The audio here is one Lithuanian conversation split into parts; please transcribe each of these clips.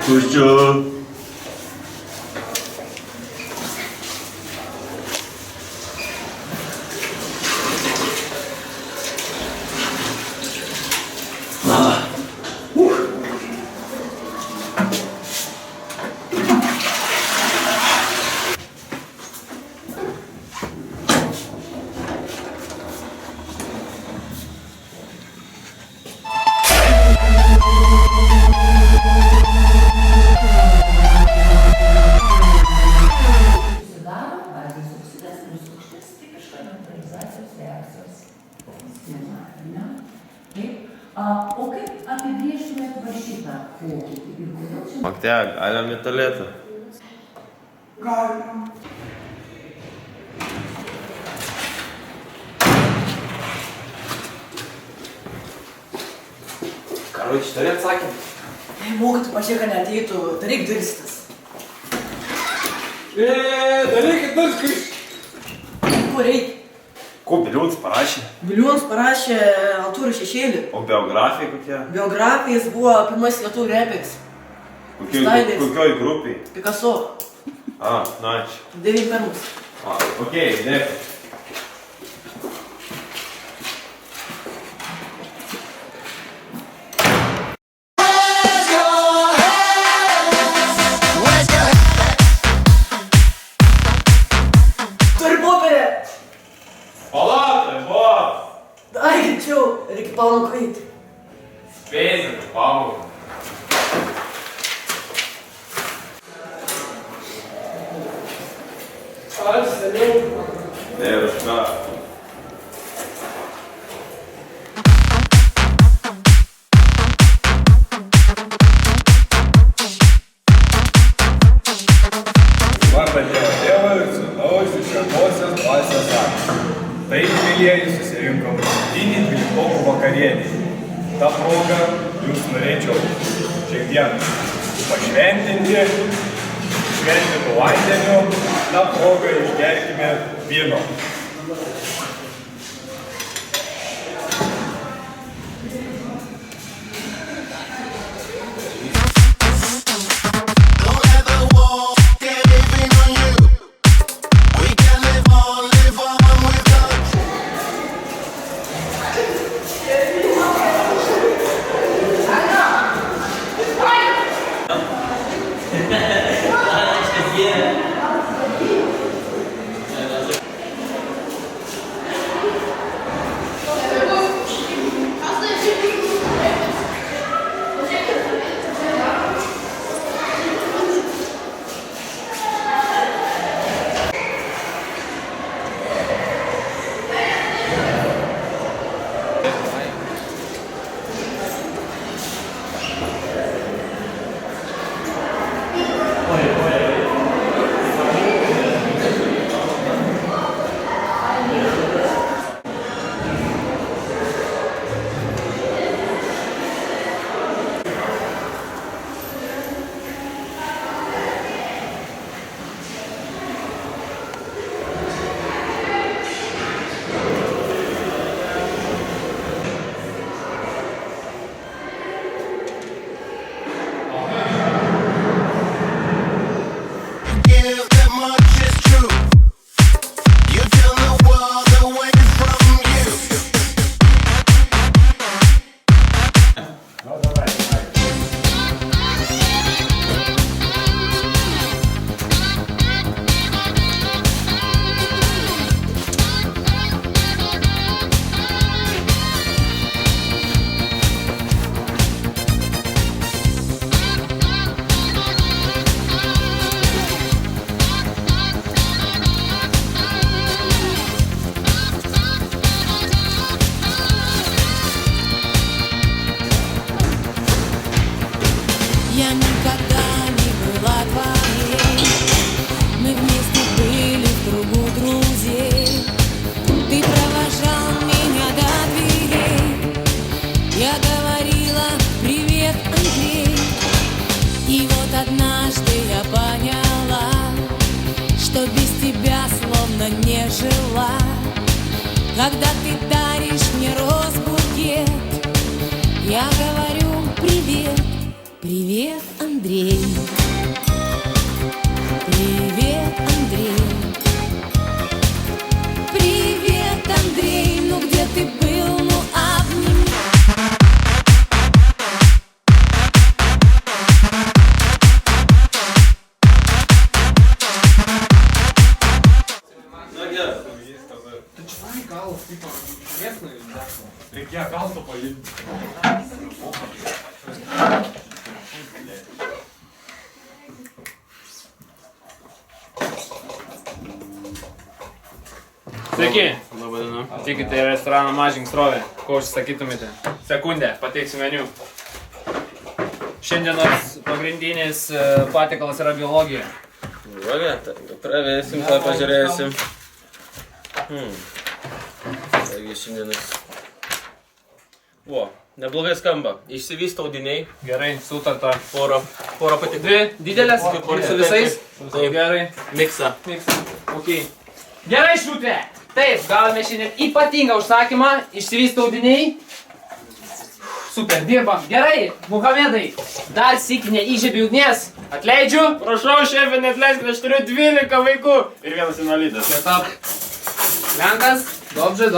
Костя. O kaip apibrėžtumėt va šitą pokytį ir kodėl čia... Magde, galim į tualetą. Galima. Karoči, turi atsakymą? Mokytų pažiūrėk, kad neateitų, daryk dirstas. Darykit darskas. Ko reikia? Ko Biliūnas parašė? Biliūnas parašė Altorių šešėlį. O biografija kokia? Biografijas buvo pirmasis lietuvių reperis. Kokioj grupiai? Picasso. Na ačiū. 91. Okei, dėkui. Turi popierę! Palatai, buvo! Ai, greičiau, reikia palanko eiti. Spėsim, pamoką. Aš seniau. Ne, ir aš ką. Vardadėjo Tėvo ir Sūnaus ir Šventosios dvasios akcija. Taip, mielieji, susirinkom rytinį 12 vakarienį. Ta proga jums norėčiau šiek tiek pašventinti, šventintų vandeniu, ta proga išgerkime vyno. Я никогда не была твоей. Мы вместе были в кругу друзей. Ты провожал меня до дверей. Я говорила: привет, Андрей. И вот однажды я поняла, что без тебя словно не жила. Когда ты даришь мне роз-букет, я говорю: привет. Привет, Андрей. Привет, Андрей. Привет, Андрей. Ну где ты был? Ну обними. Реки Акалта поедем. Sveiki. Labai diena. Tikite į restoraną Mažink srovę. Ko užsakytumėte? Sekundę, pateiksiu meniu. Šiandienos pagrindinis patiekalas yra biologija. Vaga, pravėsim, tą pažiūrėsim. Taigi šiandienas. O, neblogai skamba. Išsivysto audiniai. Gerai, sutarta. Porą patikų. Dvi didelės ir su visais. Taip. Gerai. Miksa. Ok. Gerai, šutė. Taip, gavome šiandien ypatingą užsakymą. Išsivysto audiniai. Super, dirbam. Gerai, Muhamedai. Dar sykį neįžiebė ugnies. Atleidžiu. Prašau, šefė, neatleiskite, aš turiu 12 vaikų. Ir vienas invalidas. Taip. Lenkas. Dobrze.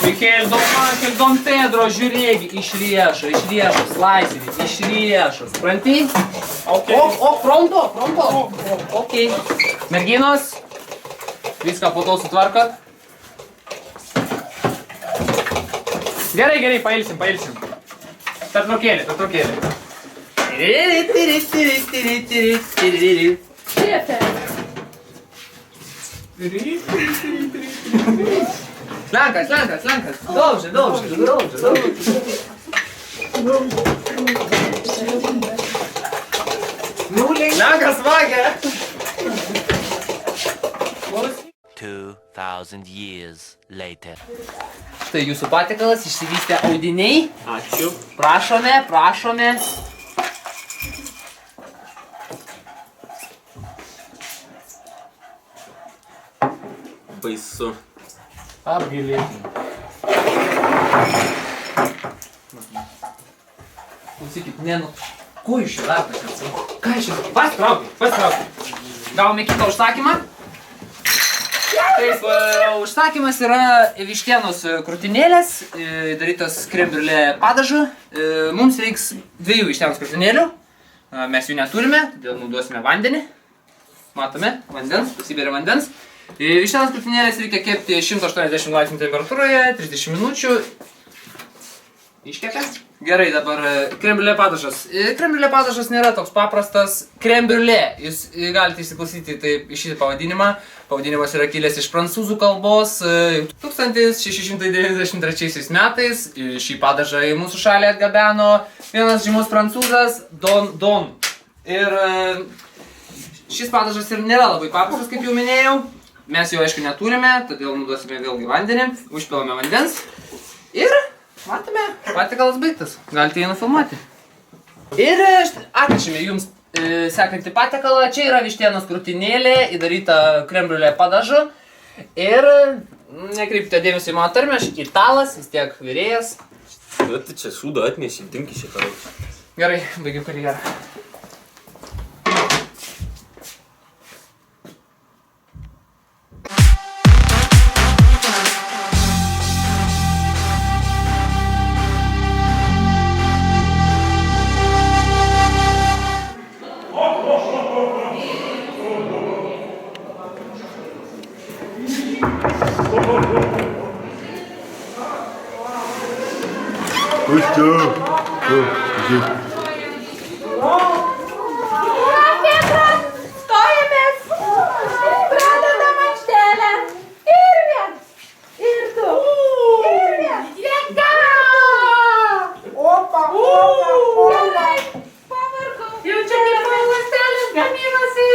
Michael, Dom Pedro, žiūrėk, iš riešo, slicerį, iš riešo. Supranti? O, pronto. Ok. Merginos. Viską po to sutvarkat. Gerai, pailsim. Pertraukėlė. Šefe, Slenkas. Dobrze. Lenkas vagia. 2,000 years later. Štai jūsų patiekalas, išsivystė audiniai. Ačiū. Prašome. Baisu. Apgailėtina. Klausykit, ko iš čia dar pasiekti? Ką iš čia? Pasitraukit. Gavome kitą užsakymą. Taip, užsakymas yra vištienos krūtinėlės, darytos krem briulė padažu. Mums reiks 2 vištienos krūtinėlių. Mes jų neturime, todėl naudosime vandenį. Matome, pasiberia vandens. Vištienos krūtinėlės reikia kepti 180 laipsnių temperatūroje, 30 minučių. Iškepė. Gerai, dabar krem briulė padažas. Krem briulė padažas nėra toks paprastas. Krem briulė. Jūs galite įsiklausyti į šį pavadinimą. Pavadinimas yra kilęs iš prancūzų kalbos. 1693 metais šį padažą į mūsų šalį atgabeno vienas žymus prancūzas Don. Ir šis padažas ir nėra labai paprastas, kaip jau minėjau. Mes jo aišku neturime, todėl naudosime vėlgi vandenį. Užpilame vandens. Ir matome, patiekalas baigtas. Galite jį nufilmuoti. Ir atnešime jums sekantį patiekalą. Čia yra vištienos krūtinėlė, įdaryta krem briulė padažu. Ir nekreipkite dėmesio į mano tarmę, aš italas, vis tiek virėjas. Tu čia šūdą atneši, tinki šį karą. Gerai, baigiu karjerą. stojamės, pradedam aikštelę. Ir vien, ir du, ir vien. Sveika! Opa. Gerai, pavargau. Jau čia kaip ląstelės gaminasi.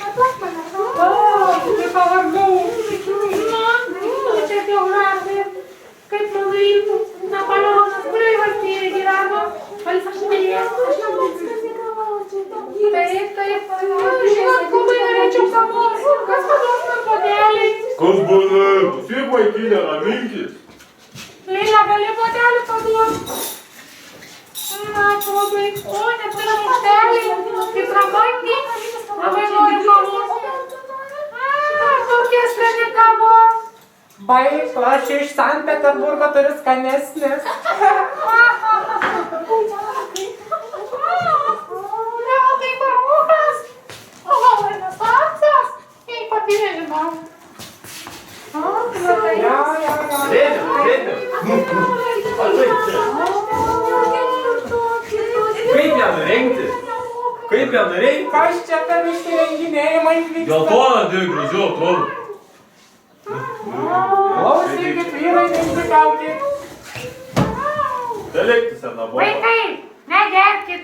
Aplak mane. Kaip pavargau. Čia jau gražai. Kaip manai, Napoleonas kurioj valstybėje gyveno? Valstybėje. Aš taip. Žinot, labai norėčiau kavos. Kas paduos man puodelį? Kas būna? Šiaip vaikinė, raminkis. Leila, gali puodelį paduos? ačiū labai. O, net yra šaukšteliai, kaip prabangiai. Labai noriu kavos. Tokie skani kavos. Baik, aš iš Sankt Peterburgo turiu skanesnės. Gal tai barukas? O gal renesansas? Jei pati nežinau. Kaip ją nurengti? Kaip ją nurengti? Kas čia per išsirenginėjimai vyksta? Dėl to Andriui gražiau atrodo. Klausykit, vyrai, neįsikaukit. Dalikti sena buvo. Vaikai, negerkit.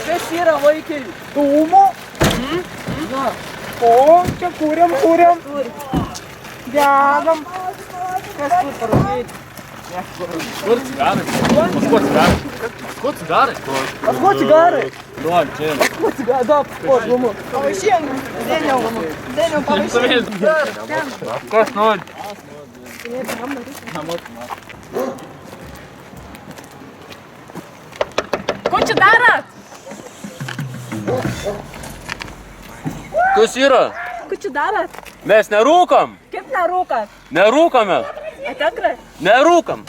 Kas yra vaikai? Dūmo? Na. O, čia kūriam. Dedam. Kas kur parūkyti? Kur cigarai? Kur cigarai? Atko cigarai? Duok, čia. Atko cigarai? Da, po, dūmo. Pavaišėm. Dėniau pavaišėm. Kas nori? Ko čia darat? Kas yra? Ko čia darat? Mes nerūkam. Kaip nerūkat? Nerūkame. Atekrai? Nerūkam.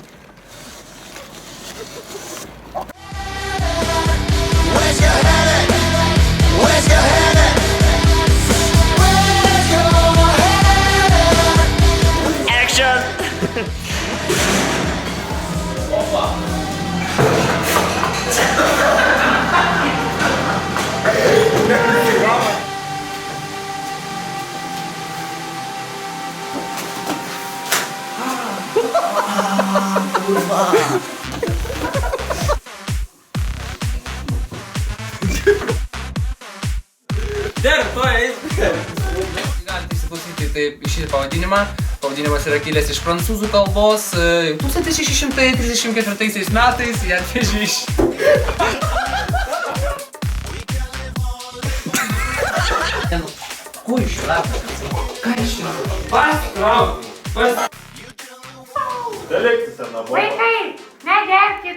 Der, to eis. Galite įsiklausyti taip į šį pavadinimą. Pavadinimas yra kilęs iš prancūzų kalbos. 1634 metais ją atvežė iš... Ko iš jų lapas? Ką iš jų? Pastrauk! Dalikti sena buvo. Vaikai, negerkit.